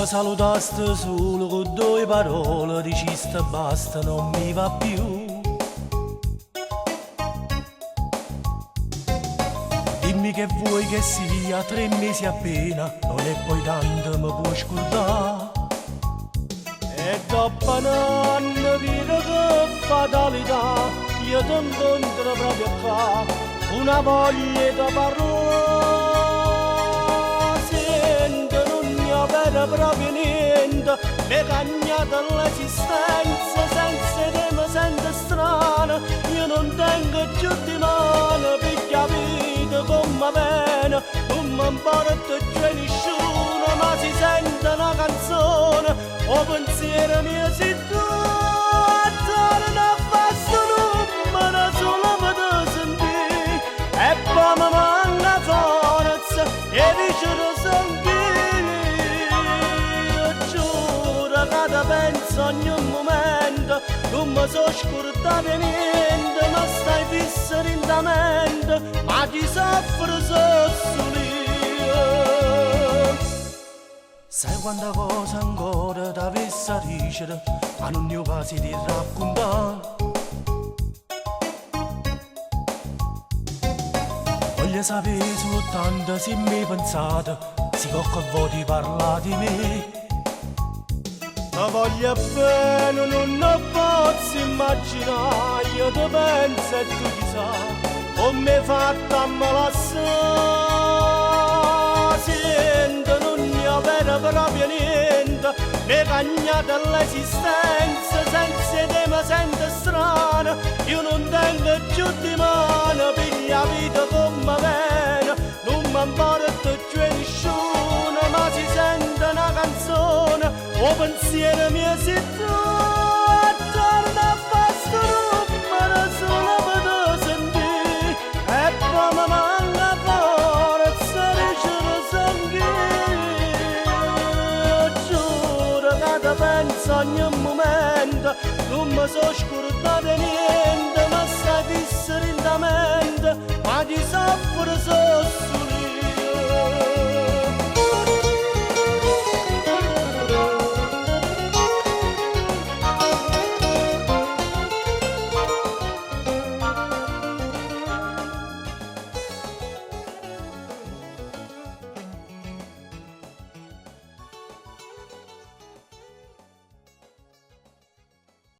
Mi salutaste solo con due parole, diciste basta, non mi va più. Dimmi che vuoi che sia 3 mesi appena, non è poi tanto, mi puoi scordare. E dopo un anno dire che fatalità, io ti incontro proprio qua, una voglia di parlare. Sento non mi avere proprio niente, mi cagnata l'esistenza, senza te mi sento strano, io non tengo giù di mano, piglia vita come viene, non mi importa più nessuno, ma si sente una canzone, o pensiero mio sei tu, attorno a questo numero solo per te sentire, e poi mi manca forza, e vicino sentire, giuro che ti penso ogni momento, non mi so scordare niente, ma stai fisso in la mente, ma ti soffro solo io. Sai quanta cosa ancora t'avessi a dicere, ma non ne ho quasi di raccontare. Voglio sapere soltanto se mi pensate, se qualche volta parla di me. Ma voglio bene, non posso immaginare, io ti penso e tu chissà, come fatta a malassare. Sento non ne avere proprio niente, mi cagnata l'esistenza, senza te mi sento strano, io non tengo giù di mano, piglia vita come viene, non mi importa più nessuno, ma si sente una canzone, o pensiero mio sei tu, attorno a questo numero solo per te sentire, e poi mi manca forza, dicere sentire, giuro che ti penso ogni momento, non mi so scordare niente, ma stai fisso in la mente, ma ti soffro solo